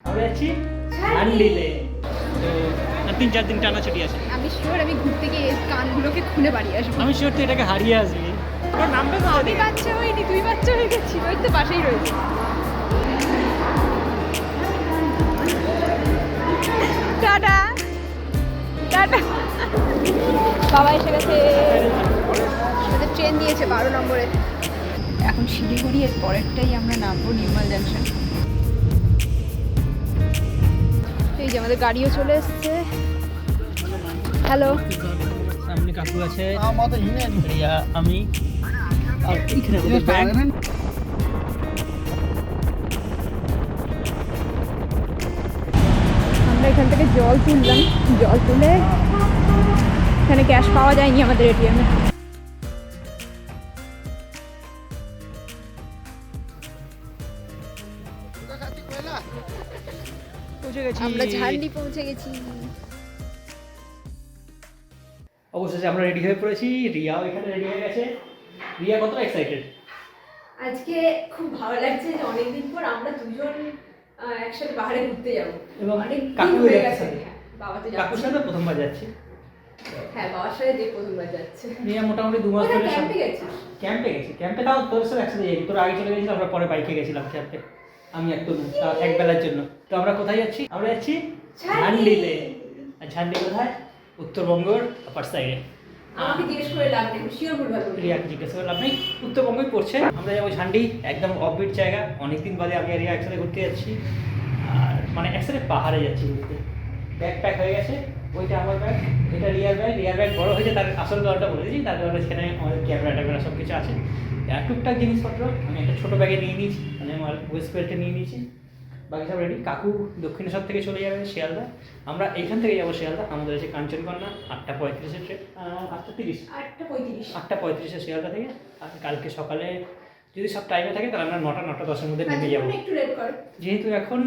আমরা যাচ্ছি ঝান্ডিতে। তো 3-4 দিন টানা ছুটি আছে। আমি শিওর আমি ঘুরতে গিয়ে কানগুলোকে খুলে বাড়ি আসবো। আমি শিওর তুই এটাকে হারিয়ে আসবি। তোর নামটা তো আমি বাচ্চা হইনি, তুই বাচ্চা হয়ে গেছিস, ওই তো পাশেই রয়েছে। Tata tata. বাবা এসে গেছে, আমাদের ট্রেন দিয়েছে 12 নম্বরে। এখন শিলিগুড়ি, এর পরেরটাই আমরা নামবো নির্মল জাংশন। এই যে আমাদের গাড়িও চলে এসছে। হ্যালো, সামনে কাকু আছে, রিয়া, আমি আর এখানে আমাদের ব্যাগ। আমরা এখান থেকে জল তুললাম, জল তুলে এখানে ক্যাশ পাওয়া যায়নি আমাদের এটিএমে। পৌঁছে গেছি, আমরা ঝান্ডি পৌঁছে গেছি। অবশেষে আমরা রেডি হয়ে পড়েছি। রিয়াও এখানে রেডি হয়ে গেছে। রিয়া কতটা এক্সাইটেড? আজকে খুব ভালো লাগছে যে অনেকদিন পর আমরা দুজন একসাথে বাইরে ঘুরতে যাবো। এবং অনেক কাকু দিন হয়ে যাচ্ছে। গেছে। বাবা তো কাকুর যাচ্ছে। সাথে প্রথমবার যাচ্ছি। হ্যাঁ, বাবার সাথে যে প্রথমবার যাচ্ছে। রিয়া মোটামুটি 2 মাস কোথায় ধরে ক্যাম্পে গেছিস? ক্যাম্পে গেছি। ক্যাম্পে তাও তোর সাথে একসাথে যাই। তোর আগে চলে গেছিলাম, আমরা পরে বাইকে গেছিলাম ক্যাম্পে। আমি একটু এক বেলার জন্য। তো আমরা কোথায় যাচ্ছি? আমরা যাচ্ছি ঝান্ডিতে। আর ঝান্ডি কোথায়? উত্তরবঙ্গের আপার সাইডে। আমাকে জিজ্ঞেস করে লাভ নেই, শিওর ভুলভাল বলছি। রিয়াকে জিজ্ঞেস করে লাভ নেই, উত্তরবঙ্গই পড়ছে। আমরা যাবো ঝান্ডি, একদম অফবিট জায়গা। অনেকদিন বাদে আমি আর রিয়া একসাথে ঘুরতে যাচ্ছি। আর মানে একসাথে পাহাড়ে যাচ্ছি ঘুরতে। ব্যাগ প্যাক হয়ে গেছে, ওইটা আমার ব্যাগ, এটা রিয়ার ব্যাগ। রিয়ার ব্যাগ বড় হয়েছে, তার আসল কারণটা বলে দিচ্ছি। তার কারণে সেখানে আমাদের ক্যামেরা ট্যামেরা সব কিছু আছে। আর টুকটাক জিনিসপত্র আমি একটা ছোটো ব্যাগে নিয়ে নিয়েছি, মানে আমার ওয়েস্ট বেল্টে নিয়ে নিয়েছি। বাকি সব রেডি। কাকু দক্ষিণেশ্বর থেকে চলে যাবে শিয়ালদা। আমরা এইখান থেকে যাবো শিয়ালদা। আমাদের আছে কাঞ্চনকন্যা, 8:35-এর ট্রেন। 8:30, 8:35 শিয়ালদা থেকে। আর কালকে সকালে যদি সব টাইমে থাকে তাহলে আমরা 9:10-এর মধ্যে নেমে যাবো। একটু লেট কর। যেহেতু এখন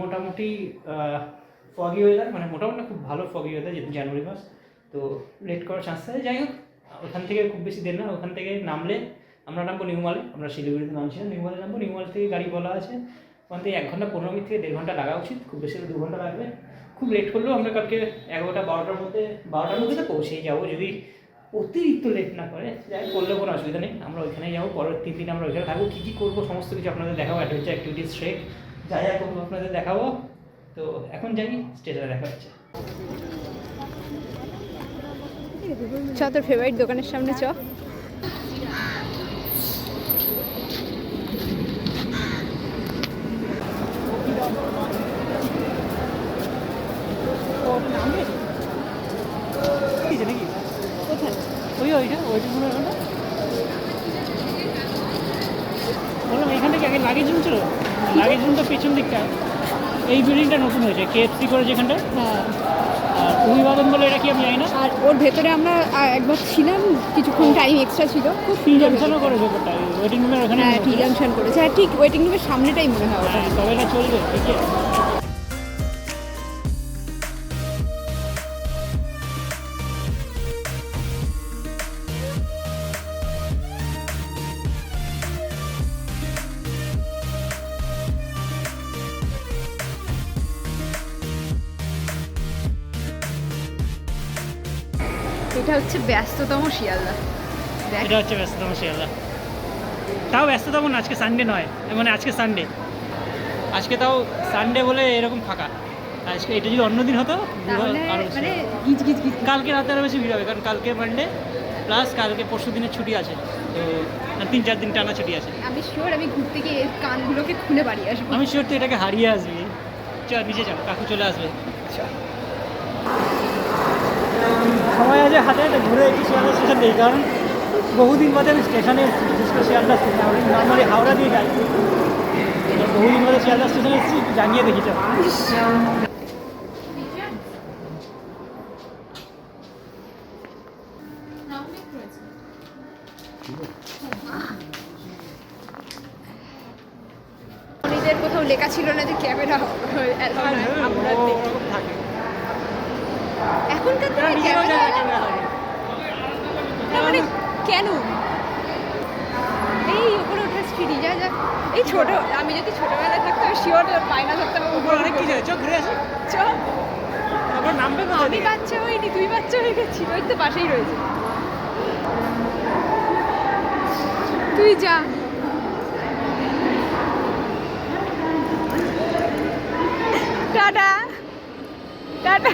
মোটামুটি ফগি ওয়েদার, মানে মোটামুটি খুব ভালো ফগি ওয়েদার, যেহেতু জানুয়ারি মাস, তো লেট করার চান্স আছে। যাই হোক, ওখান থেকে খুব বেশি দেরি না। ওখান থেকে নামলে আমরা নামবো নিউমালে। আমরা শিলিগুড়িতে নামছিলাম, নিউমালে নামবো। নিউমাল থেকে গাড়ি বলা আছে, ওখান থেকে 1 ঘন্টা 15 মিনিট থেকে 1.5 ঘন্টা লাগা উচিত। খুব বেশি 2 ঘন্টা লাগবে। খুব লেট করলেও আমরা কালকে 11টা-12টার মধ্যে তো পৌঁছেই যাবো, যদি অতিরিক্ত লেট না করে। যাই করলে কোনো অসুবিধা নেই। আমরা ওইখানেই যাবো। পরের 3 দিন আমরা ওইখানে থাকবো। কী কী করবো সমস্ত কিছু আপনাদের দেখাবো। অ্যাডভেঞ্চার অ্যাক্টিভিটিস, ট্রেক যা যা করবো আপনাদের দেখাবো। তো এখন যাই, স্টেশনে দেখা হচ্ছে। চ, তোর ফেভারিট দোকানের সামনে চ। নাকি কোথায়? বললাম এখান থেকে আগে লাগেজ রুম ছিল। লাগেজ রুমটা পেছন দিকটা। এই বিল্ডিংটা নতুন হয়েছে, KFC করে যেখানটা। হ্যাঁ, আর অভিবাদন বলে এটা কি আমি জানি না। আর ওর ভেতরে আমরা একবার ছিলাম, কিছুক্ষণ টাইম এক্সট্রা ছিল। খুব টি সুন্দর জাংশনও করে ব্যাপারটা, ওয়েটিং রুমের ওখানে। হ্যাঁ, টি জাংশন করেছে। হ্যাঁ, ঠিক ওয়েটিং রুমের সামনেটাই মনে হয় ওটা। হ্যাঁ, তবে এটা চলবে, ঠিক আছে। এটা হচ্ছে ব্যস্ততম শিয়ালদা। দেখ, এটা হচ্ছে ব্যস্ততম শিয়ালদা। তাও ব্যস্ততম না, আজকে সানডে নয়, মানে আজকে সানডে। আজকে তাও সানডে বলে এরকম ফাঁকা। আজকে এটা যদি অন্য দিন হতো তাহলে আরো মানে গিজ গিজ গিজ। কালকে রাতে আরও বেশি ভিড় হবে, কারণ কালকে মানডে প্লাস কালকে পরশু দিনের ছুটি আছে। তো 3-4 দিন টানা ছুটি আছে। আমি শিওর আমি ঘুরতে গিয়ে কানগুলোকে খুলে বাড়ি আসবো। আমি শিওর তুই এটাকে হারিয়ে আসবি। চল নিচে যাও, কাকু চলে আসবে। সময় আছে হাতে, তো ঘুরে একটু শিয়ালদা স্টেশন দিই, কারণ বহুদিন বাদে আমি স্টেশনে এসেছি। বিশেষ করে শিয়ালদা স্টেশন, আমি নর্মালি হাওড়া দিয়ে যাই। বহুদিন বাদে শিয়ালদা স্টেশনে এসেছি, একটু জানিয়ে দেখি। চল নিজের কোথাও লেখা ছিল না যে ক্যামেরা আমরা থাকে। এখনকার দিনে ক্যামেরা মানে কেন এই উপরে ওঠার সিঁড়ি যা যা এই ছোট আমি যদি ছোটবেলায় থাকতাম শিওর পায়না ধরতাম উপরে অনেক কিছু আছে, চল ঘুরে আসি। চ তারপর নামবে কোথা আমি থেকে? বাচ্চা হইনি তুই বাচ্চা হয়ে গেছিস ওই তো পাশেই রয়েছে তুই যা টাটা টাটা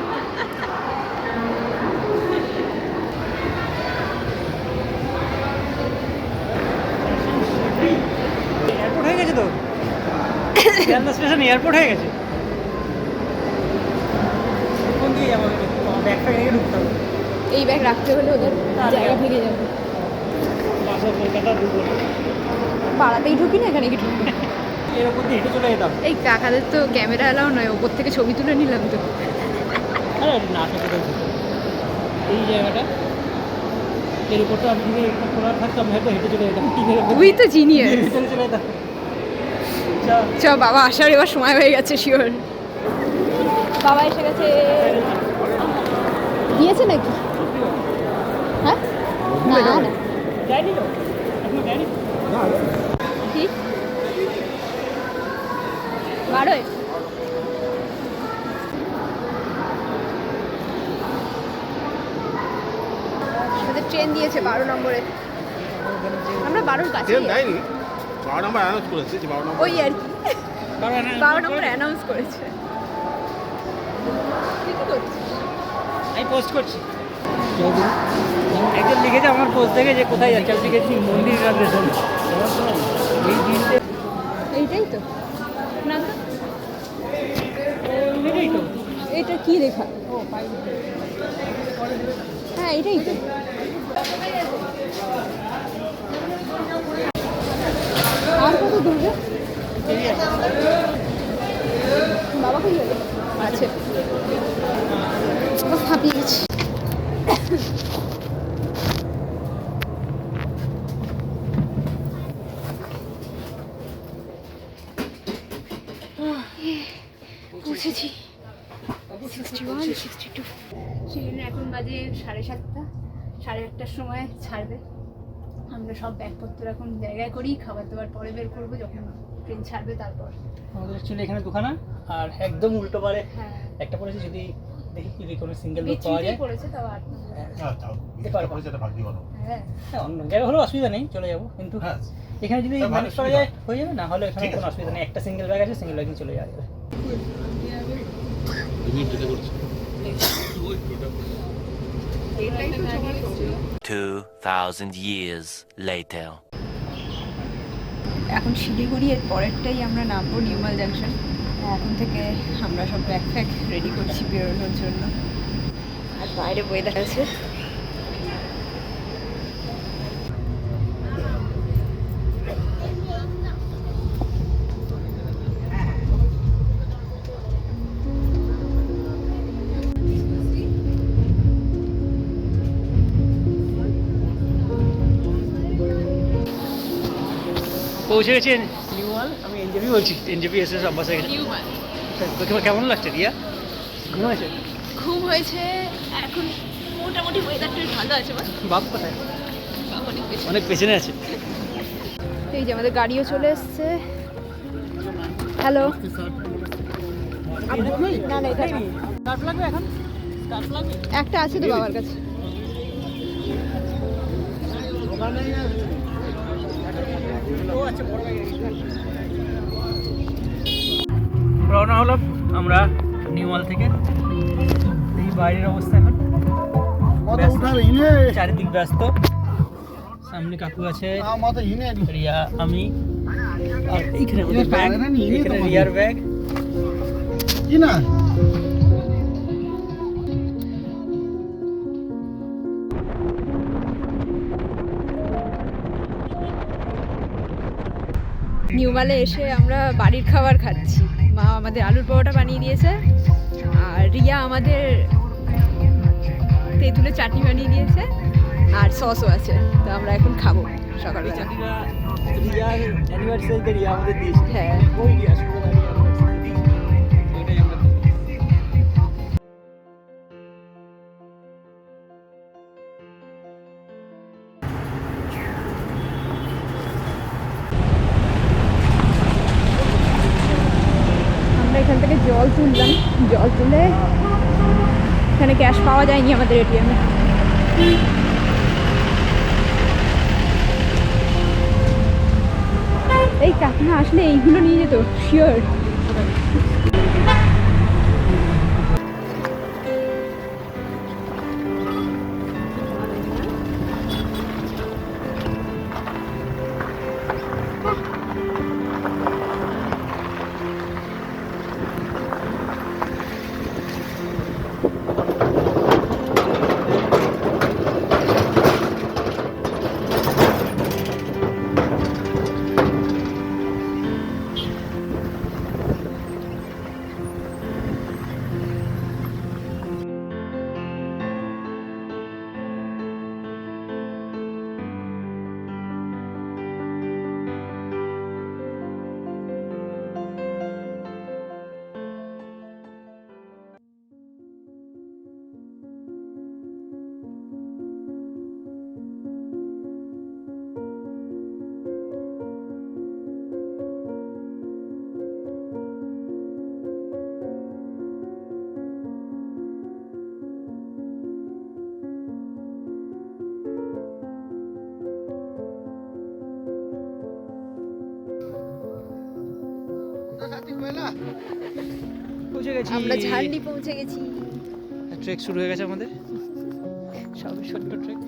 এয়ারপোর্ট হয়ে গেছে তো, শিয়ালদা স্টেশন এয়ারপোর্ট হয়ে গেছে। কোন দিকে যাবো? ব্যাগ ফ্যাগ রেখে ঢুকতে হবে। এই ব্যাগ রাখতে হলে ওদের জায়গা ভেঙে যাবে বাসা কলকাতা ঢুকবো না, পাড়াতেই ঢুকি না এখানে কি ঢুকবো এর ওপর দিয়ে হেঁটে চলে যেতাম। এই কাকাদের তো ক্যামেরা এলাও নয় ওপর থেকে ছবি তুলে নিলাম তো আরে না সেটা এই জায়গাটা এর উপরটা আমি যদি একটু খোলা থাকতাম হয়তো হেঁটে চলে যেতাম। টিনের উপর তুই তো জিনিয়াস ভিতরে চলে যেতাম। যা, চ বাবা আসার এবার সময় হয়ে গেছে শিওর বাবা এসে গেছে দিয়েছে নাকি হ্যাঁ না না যায়নি তো এখনো যায়নি। কি বারোয় আমাদের ট্রেন দিয়েছে 12 নম্বরে আমরা 12 কাছে ট্রেন দেয়নি 12 নম্বর অ্যানাউন্স করেছে যে 12 নম্বর ওই আর কি 12 নম্বর অ্যানাউন্স করেছে তুই কি করছিস? আমি পোস্ট করছি। একজন লিখেছে আমার পোস্ট দেখে যে কোথায় যাচ্ছে, আমি লিখেছি মন্দির ইনাগ্রেশন। এই দিনটা এইটাই তো না তো এটাই তো। এটা কি লেখা হ্যাঁ এটাই তো আর কত দূর রে? বাবা কই গেল আছে হাঁপিয়ে গেছি পৌঁছেছি 61 62 ট্রেন এখন বাজে 7:30 8:30টার সময় ছাড়বে আমরা সব ব্যাগপত্র এখন জায়গায় করি খাবার দাবার পরে বের করবো যখন ট্রেন ছাড়বে তারপর আমাদের অ্যাকচুয়ালি এখানে দুখানা আর একদম উল্টো পারে হ্যাঁ একটা পড়েছে, যদি দেখি যদি কোনো সিঙ্গেল লোক পাওয়া যায়। পড়েছে তাও 8 হ্যাঁ হ্যাঁ অন্য জায়গা হলেও অসুবিধা নেই, চলে যাবো। কিন্তু হ্যাঁ এখানে যদি হ্যাঁ, ম্যানেজ করা সুবিধা। যায় হয়ে যাবে, না হলে এখানে ঠিক কোনো আছে। অসুবিধা নেই। একটা সিঙ্গেল ব্যাগ আছে, সিঙ্গেল ব্যাগ চলে যাওয়া যাবে। এটাই তো সময় 2,000 years later. এখন শিলিগুড়ি এর পরেরটাই আমরা নামবো নিউমাল জাংশন এখন থেকে আমরা সব ব্যাগ ফ্যাগ রেডি করছি বেরোনোর জন্য আর বাইরে ওয়েদার আছে পৌঁছে গেছি নিউমাল। আমি এনজেপি বলছি, এনজেপি এসে সব বাসে গেছে। নিউমাল তোকে কেমন লাগছে রিয়া? ঘুমাইছে? ঘুম হয়েছে এখন মোটামুটি ওয়েদারটা ভালো আছে বাপ কোথায়? অনেক বেশি অনেক পেছনে আছে। এই যে আমাদের গাড়িও চলে এসছে হ্যালো না না এটা না। স্কার্ফ লাগবে এখন? স্কার্ফ লাগবে? একটা আছে তো বাবার কাছে রওনা হলাম আমরা নিউমাল থেকে। এই বাইরের অবস্থা এখন ব্যস্ত। চারিদিক ব্যস্ত। সামনে কাকু আছে, রিয়া, আমি, আর এইখানে আমাদের ব্যাগ, এখানে রিয়ার ব্যাগ। নিউমালে এসে আমরা বাড়ির খাবার খাচ্ছি মা আমাদের আলুর পরোটা বানিয়ে দিয়েছে আর রিয়া আমাদের তেঁতুলের চাটনি বানিয়ে দিয়েছে আর সসও আছে তো আমরা এখন খাবো সকালবেলা রিয়ার অ্যানিভার্সারিতে রিয়া আমাদের দিয়েছে। হ্যাঁ ওই রিয়া শুক্রবার রিয়া anniversary দিয়েছে। ওইটাই আমরা খাবো। তুললাম, জল তুলে এখানে ক্যাশ পাওয়া যায়নি আমাদের এটিএমে। এই কাকিমা আসলে এইগুলো নিয়ে যেত শিওর। পৌঁছে গেছি, আমরা ঝান্ডি পৌঁছে গেছি। ট্রেক শুরু হয়ে গেছে আমাদের, সবে ছোট্ট ট্রেক।